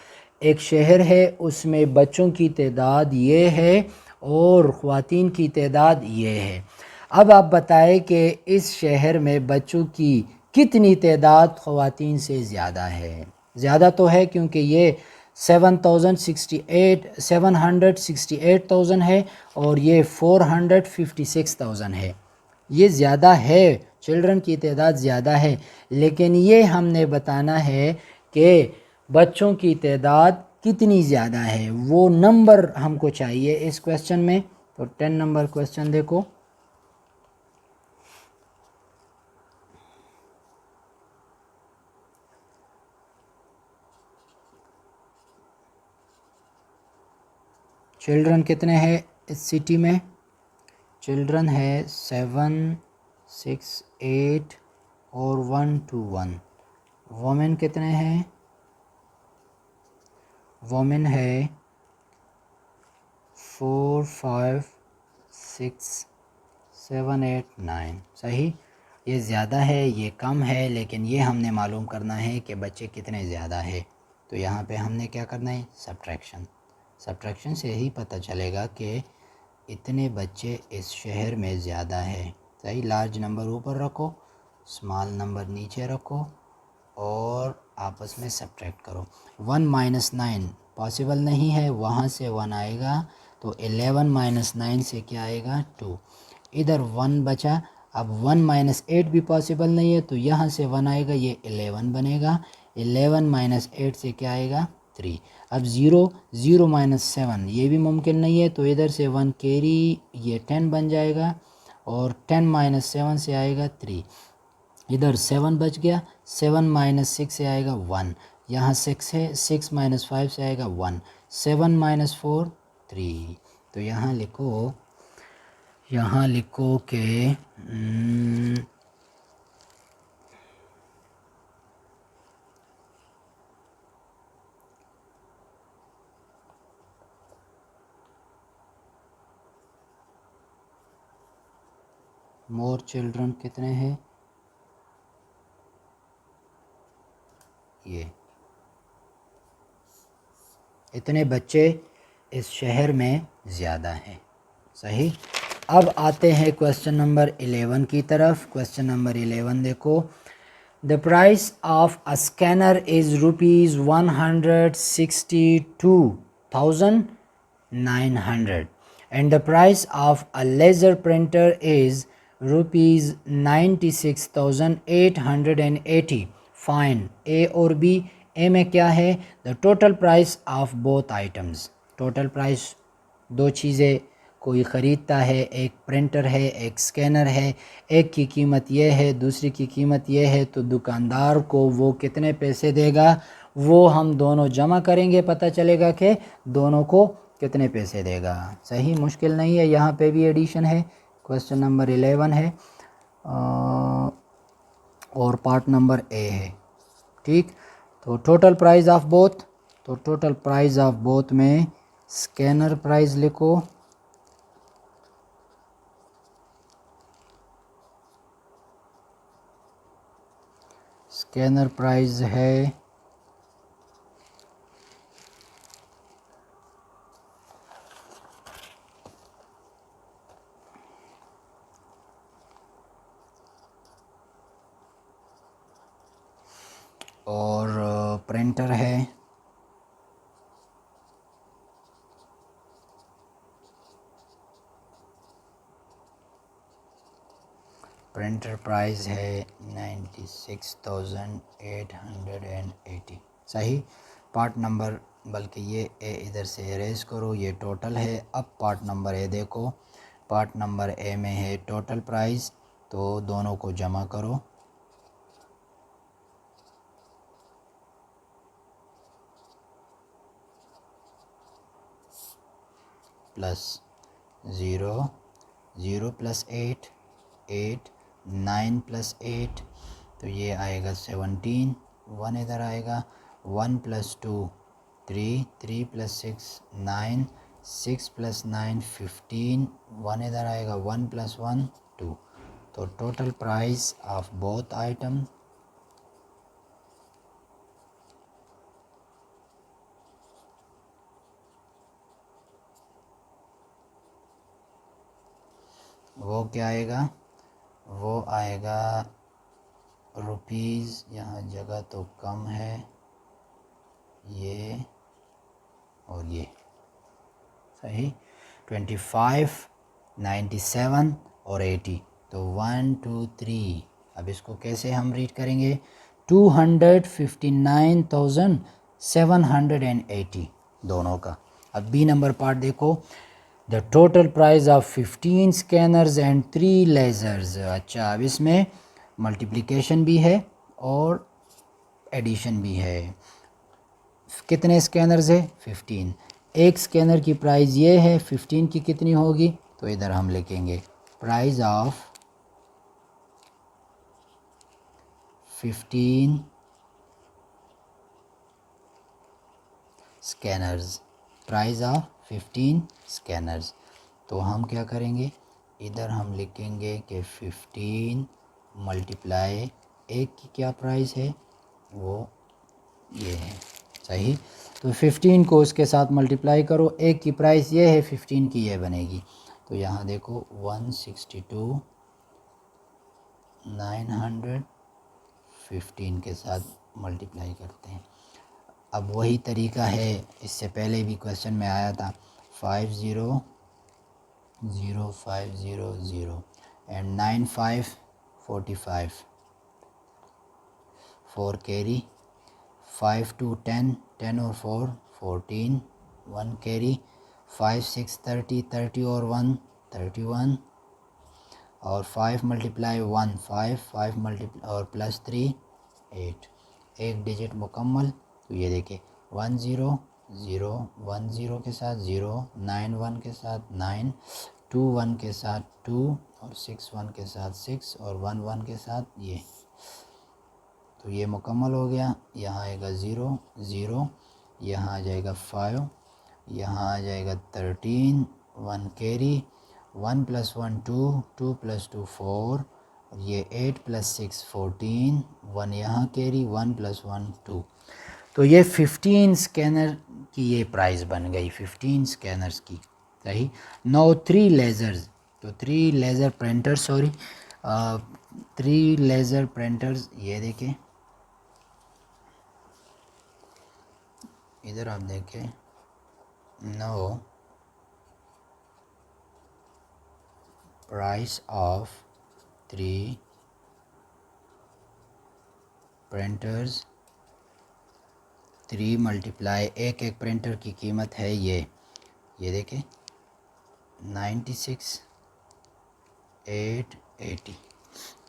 एक शहर है, उसमें बच्चों की तादाद ये है और ख़वातीन की तादाद ये है। अब आप बताएं कि इस शहर में बच्चों की कितनी तादाद ख़वातीन से ज़्यादा है। ज़्यादा तो है क्योंकि ये 768,000 है और ये 456,000 है, ये ज़्यादा है, चिल्ड्रन की तादाद ज़्यादा है। लेकिन ये हमने बताना है कि बच्चों की तादाद कितनी ज़्यादा है, वो नंबर हमको चाहिए इस क्वेश्चन में। तो 10 नंबर क्वेश्चन देखो, चिल्ड्रन कितने हैं इस सिटी में? चिल्ड्रन है 7 6 8 और 1 2 1। वोमेन कितने हैं? वोमेन है 4 5 6 7 8 9, सही। ये ज़्यादा है, ये कम है, लेकिन ये हमने मालूम करना है कि बच्चे कितने ज़्यादा है। तो यहाँ पे हमने क्या करना है? सब्ट्रैक्शन से ही पता चलेगा कि इतने बच्चे इस शहर में ज़्यादा है, सही। लार्ज नंबर ऊपर रखो, स्मॉल नंबर नीचे रखो और आपस में सब्ट्रैक्ट करो। 1 - 9 पॉसिबल नहीं है, वहाँ से 1 आएगा, तो 11 - 9 से क्या आएगा? 2। इधर 1 बचा, अब 1 - 8 भी पॉसिबल नहीं है, तो यहाँ से 1 आएगा, ये 11 बनेगा। 11 - 8 से क्या आएगा? 3। अब 0 - 7 ये भी मुमकिन नहीं है, तो इधर से 1 कैरी, ये 10 बन जाएगा, और 10 - 7 से आएगा 3। इधर 7 बच गया, 7 - 6 से आएगा 1, यहाँ 6 है, 6 - 5 से आएगा 1, 7 - 4 3। तो यहाँ लिखो कि मोर चिल्ड्रन कितने हैं, ये इतने बच्चे इस शहर में ज़्यादा हैं। सही। अब आते हैं क्वेश्चन नंबर 11 की तरफ। क्वेश्चन नंबर 11 देखो, the price of a scanner is ₹162,900 and the price of a laser printer is ₹96,880. Fine ए और बी। ए में क्या है, the total price of both items. Total price, दो चीज़ें कोई ख़रीदता है, एक प्रिंटर है एक स्कैनर है, एक की कीमत ये है दूसरी की कीमत ये है, तो दुकानदार को वो कितने पैसे देगा, वो हम दोनों जमा करेंगे, पता चलेगा कि दोनों को कितने पैसे देगा। सही, मुश्किल नहीं है, यहाँ पे भी एडिशन है। क्वेश्चन नंबर 11 है और पार्ट नंबर ए है। ठीक, तो टोटल प्राइस ऑफ बोथ, तो टोटल प्राइस ऑफ बोथ में स्कैनर प्राइस लिखो, स्कैनर प्राइस है और प्रिंटर है प्रिंटर प्राइस है 96,880। सही। पार्ट नंबर, बल्कि ये ए इधर से इरेज करो, ये टोटल है। अब पार्ट नंबर ए देखो, पार्ट नंबर ए में है टोटल प्राइस, तो दोनों को जमा करो, प्लस 0, 0 + 8, 8, 9 + 8, तो ये आएगा 17, 1 इधर आएगा, 1 + 2 3, 3 + 6 9, 6 + 9 15, 1 इधर आएगा, 1 + 1 2। तो total price of both item वो क्या आएगा, वो आएगा रुपीज़, यहाँ जगह तो कम है, ये और ये। सही, 25, 97 और 80, तो 1 2 3। अब इसको कैसे हम रीड करेंगे, 259,780 दोनों का। अब बी नंबर पार्ट देखो, the total price of 15 scanners and 3 lasers. अच्छा, अब इसमें मल्टीप्लिकेशन भी है और एडिशन भी है। कितने स्कैनर्स है, 15। एक स्कैनर की प्राइस ये है, 15 की कितनी होगी, तो इधर हम लिखेंगे price of 15 scanners, price of 15 scanners. तो हम क्या करेंगे, इधर हम लिखेंगे कि 15 मल्टीप्लाई एक की क्या प्राइस है, वो ये है। सही, तो 15 को उसके साथ मल्टीप्लाई करो, एक की प्राइस ये है, 15 की ये बनेगी। तो यहाँ देखो 162,900 15 के साथ मल्टीप्लाई करते हैं। अब वही तरीका है, इससे पहले भी क्वेश्चन में आया था, 50,0500 एंड 95 45 4 कैरी, 5 2 10 10 और 4 14, 1 कैरी, 5 6 30 30 और 1 31, और 5 मल्टीप्लाई 1 5 5 मल्टीप्लाई और प्लस 3 8, एक डिजिट मुकम्मल। तो ये देखिए 1 0 0 1 0 के साथ 0, 9 1 के साथ 9, 2 1 के साथ 2 और 6 1 के साथ 6 और 1 1 के साथ ये। तो ये मुकम्मल हो गया। यहाँ आएगा 0 0, यहाँ आ जाएगा 5, यहाँ आ जाएगा 13, 1 कैरी 1 + 1 2, 2 + 2 4, और ये 8 + 6 14, 1 यहाँ कैरी, 1 + 1 2। तो ये 15 स्कैनर की ये प्राइस बन गई, 15 स्कैनर्स की। सही। नो 3 लेज़र्स, तो 3 laser printer, sorry 3 laser printers, ये देखें इधर, आप देखें, no price of 3 printers, 3 multiply, एक एक प्रिंटर की कीमत है ये देखें 96 880।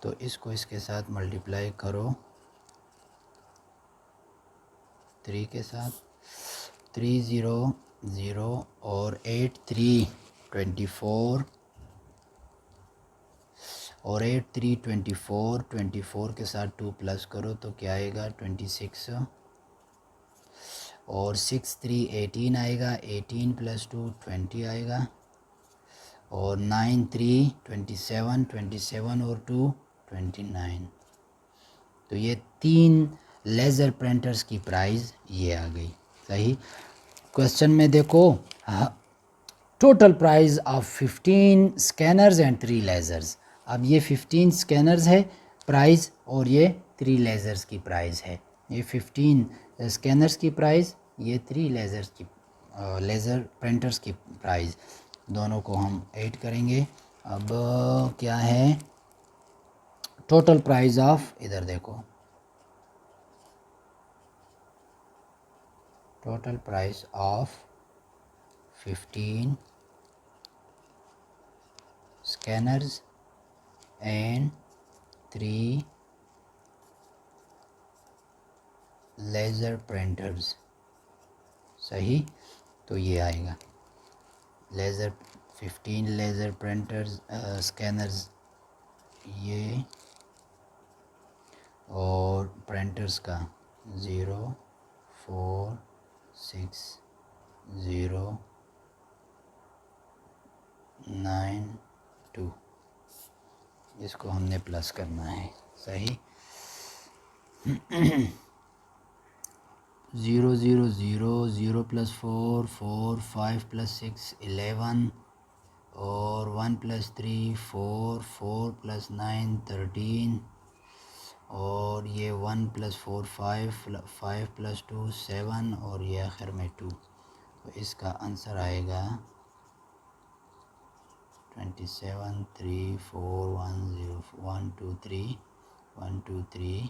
तो इसको इसके साथ मल्टीप्लाई करो 3 के साथ, 300 और 8 3 24, और 8 3 24, 24 के साथ 2 प्लस करो तो क्या आएगा 26, और 6 3 18 आएगा, 18 + 2 20 आएगा, और 9 3 27, 27 और 2 29। तो ये 3 लेज़र प्रिंटर्स की प्राइस ये आ गई। सही। क्वेश्चन में देखो, total price of 15 scanners and 3 lasers. अब ये 15 स्कैनर्स है प्राइस, और ये 3 लेज़र्स की प्राइस है। ये 15 स्कैनर्स की प्राइस, ये 3 लेज़र्स की लेज़र प्रिंटर्स की प्राइस, दोनों को हम ऐड करेंगे। अब क्या है टोटल प्राइस ऑफ, इधर देखो, total price of 15 scanners and 3 laser printers. सही। तो ये आएगा लेज़र 15 लेज़र प्रिंटर्स स्कैनर्स ये, और प्रिंटर्स का 0 4 6 0 9 2, इसको हमने प्लस करना है। सही। 0 0 0 0 + 4 4, 5 + 6 11, और 1 + 3 4, 4 + 9 13, और ये 1 + 4 5, 5 + 2 7, और ये आखिर में 2। तो इसका आंसर आएगा 27 3 4 1 0 1 2 3 1 2 3।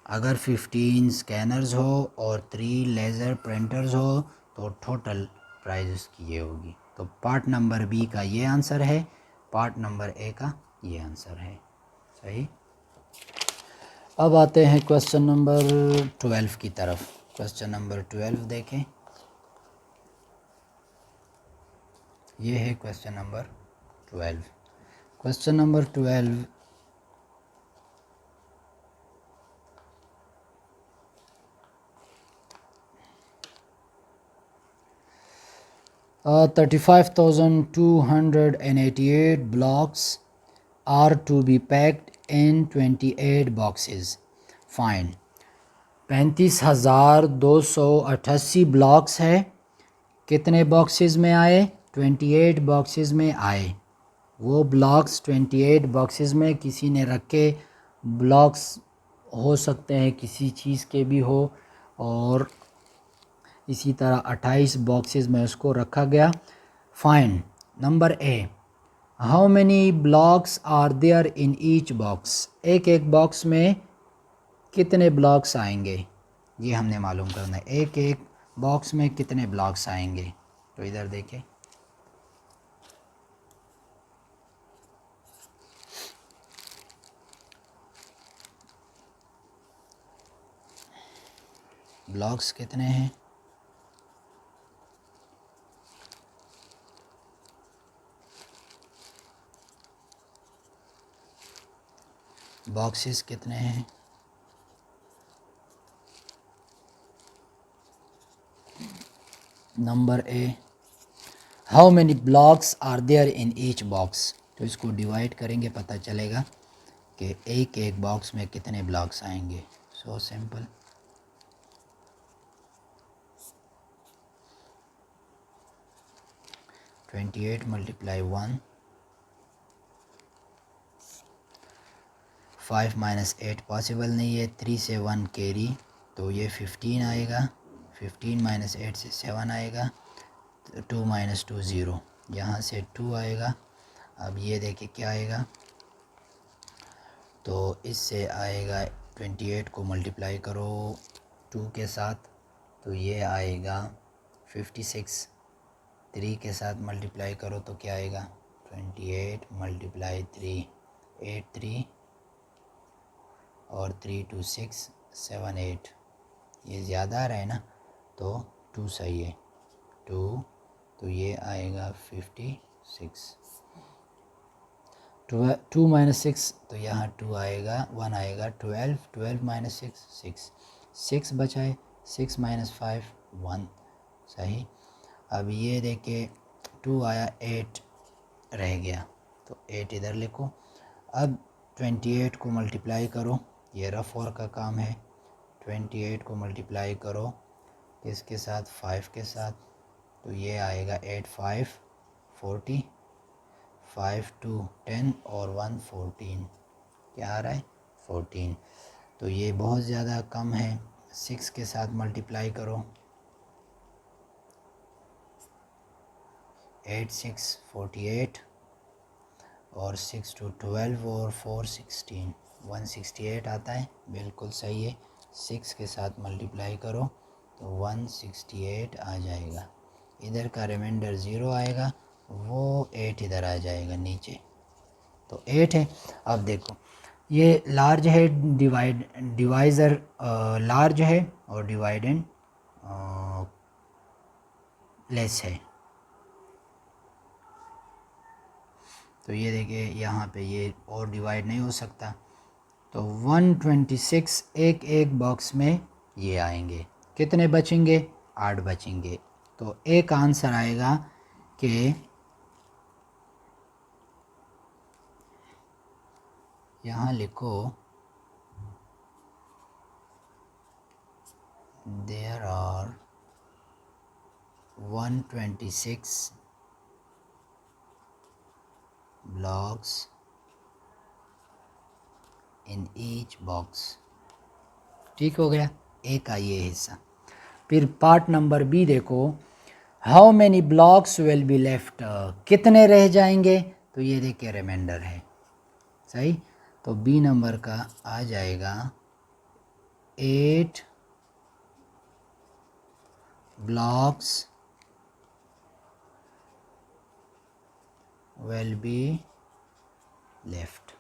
अगर 15 स्कैनर्स हो और 3 लेज़र प्रिंटर्स हो तो टोटल प्राइस की ये होगी। तो पार्ट नंबर बी का ये आंसर है, पार्ट नंबर ए का ये आंसर है। सही। अब आते हैं क्वेश्चन नंबर 12 की तरफ। क्वेश्चन नंबर 12 देखें, ये है question number 12। Question number 12, 35,288 blocks are to be packed in 28 boxes. Find 35,288 blocks है, कितने बॉक्सेस में आए 28 बॉक्सेस में आए। वो ब्लॉक्स 28 बॉक्सेस में किसी ने रखे, ब्लॉक्स हो सकते हैं किसी चीज़ के भी हो, और इसी तरह 28 बॉक्सेस में उसको रखा गया। Find number A, how many blocks are there in each box. एक एक बॉक्स में कितने ब्लॉक्स आएंगे ये हमने मालूम करना है। एक एक बॉक्स में कितने ब्लॉक्स आएंगे। तो इधर देखें, ब्लॉक्स कितने हैं, बॉक्सेस कितने हैं। Number A, how many blocks are there in each box. तो इसको डिवाइड करेंगे, पता चलेगा कि एक एक बॉक्स में कितने ब्लॉक्स आएंगे। So simple, twenty eight multiply 1, 5 minus 8 possible नहीं है, 3 से 1 कैरी, तो ये 15 आएगा, 15 माइनस 8 से 7 आएगा, 2 माइनस 2 ज़ीरो, यहाँ से 2 आएगा। अब ये देखिए क्या आएगा, तो इससे आएगा 28 को मल्टीप्लाई करो 2 के साथ, तो ये आएगा 56, 3 के साथ मल्टीप्लाई करो तो क्या आएगा 28 मल्टीप्लाई 3, 8 3 और 3 2 6 7 8, ये ज़्यादा आ रहा है ना, तो 2 सही है, 2, तो ये आएगा 56, 2 माइनस 6, तो यहाँ 2 आएगा, 1 आएगा, 12, 12 माइनस 6 6, 6 बचाए, 6 माइनस 5 1, सही। अब ये देखिए 2 आया, 8 रह गया, तो 8 इधर लिखो। अब 28 को मल्टीप्लाई करो, ये रफ वर्क का काम है, 28 को मल्टीप्लाई करो इसके साथ 5 के साथ, तो ये आएगा 8 5 40, 5 2 10 और 1 14, क्या आ रहा है 14, तो ये बहुत ज़्यादा कम है। 6 के साथ मल्टीप्लाई करो, 8 6 48 और 6 2 12 और 4 16, 168 आता है, बिल्कुल सही है। 6 के साथ मल्टीप्लाई करो तो 168 आ जाएगा, इधर का रिमाइंडर 0 आएगा, वो 8 इधर आ जाएगा नीचे, तो 8 है। अब देखो ये लार्ज है, डिवाइज़र लार्ज है और डिवाइडेंड लेस है, तो ये देखिए यहाँ पे ये और डिवाइड नहीं हो सकता, तो 126 एक एक बॉक्स में ये आएंगे, कितने बचेंगे 8 बचेंगे, तो एक आंसर आएगा कि यहाँ लिखो there are 126 blocks in each box, ठीक हो गया, ए का ये हिस्सा। फिर पार्ट नंबर बी देखो, how many blocks will be left, कितने रह जाएंगे, तो ये देखिए रिमाइंडर है, सही, तो बी नंबर का आ जाएगा 8 ब्लॉक्स विल बी लेफ्ट,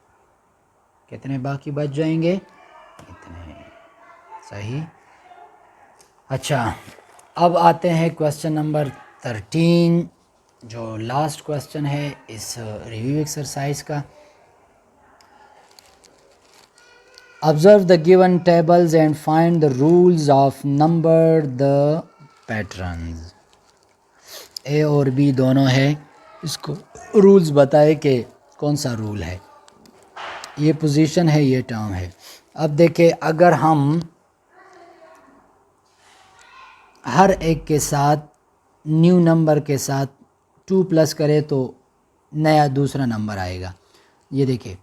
कितने बाकी बच जाएंगे, इतने, सही। अच्छा, अब आते हैं क्वेश्चन नंबर 13, जो लास्ट क्वेश्चन है इस रिव्यू एक्सरसाइज का। Observe the given tables and find the rules of number the patterns. A और बी दोनों है, इसको रूल्स बताए कि कौन सा रूल है, ये पोजीशन है, ये टर्म है। अब देखिए अगर हम हर एक के साथ न्यू नंबर के साथ 2 प्लस करें तो नया दूसरा नंबर आएगा, ये देखिए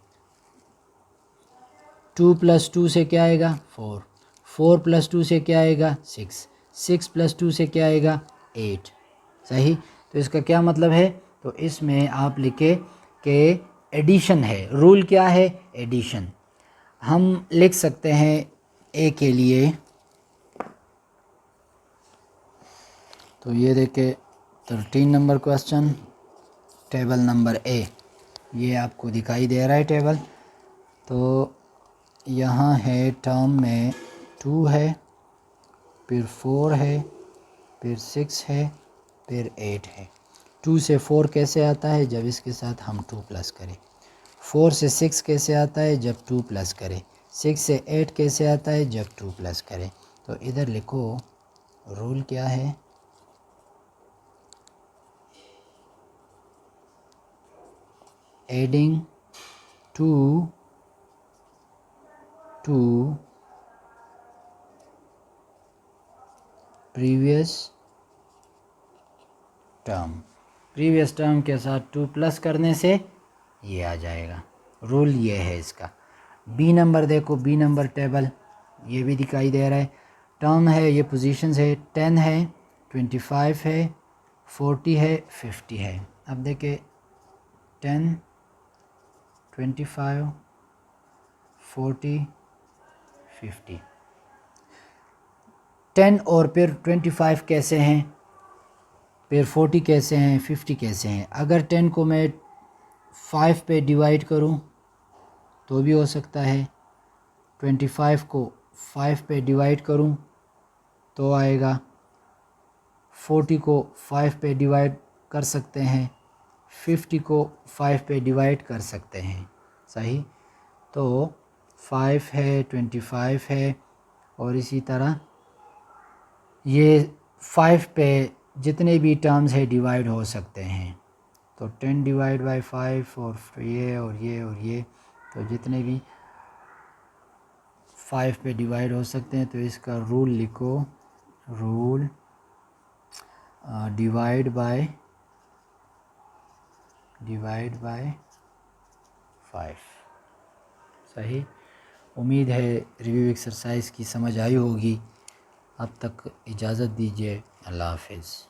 2 प्लस 2 से क्या आएगा 4, 4 प्लस 2 से क्या आएगा 6, 6 प्लस 2 से क्या आएगा 8, सही। तो इसका क्या मतलब है, तो इसमें आप लिखे कि एडिशन है, रूल क्या है एडिशन। हम लिख सकते हैं ए के लिए, तो ये देखे 13 number question, table number A, ये आपको दिखाई दे रहा है टेबल, तो यहाँ है टर्म में 2 है, फिर 4 है, फिर 6 है, फिर 8 है। 2 से 4 कैसे आता है, जब इसके साथ हम 2 प्लस करें। 4 से 6 कैसे आता है, जब 2 प्लस करें। 6 से 8 कैसे आता है, जब 2 प्लस करें। तो इधर लिखो रूल क्या है, एडिंग टू प्रीवियस टर्म के साथ 2 प्लस करने से ये आ जाएगा। रूल ये है इसका। बी नंबर देखो, बी नंबर टेबल ये भी दिखाई दे रहा है। टर्म है, ये पोजीशंस है, 10 है, 25 है, 40 है, 50 है। अब देखें 10, 25, 40, 50। 10 और फिर 25 कैसे हैं, फिर 40 कैसे हैं, 50 कैसे हैं। अगर 10 को मैं 5 पे डिवाइड करूं तो भी हो सकता है, 25 को 5 पे डिवाइड करूं तो आएगा, 40 को 5 पे डिवाइड कर सकते हैं, 50 को 5 पे डिवाइड कर सकते हैं। सही, तो 5 है, 25 है, और इसी तरह ये 5 पे जितने भी टर्म्स है डिवाइड हो सकते हैं। तो 10 डिवाइड बाई 5 और ये और ये और ये, तो जितने भी 5 पे डिवाइड हो सकते हैं। तो इसका रूल लिखो, रूल डिवाइड बाय 5। सही। उम्मीद है रिव्यू एक्सरसाइज की समझ आई होगी। अब तक इजाज़त दीजिए। अल्लाह हाफिज़।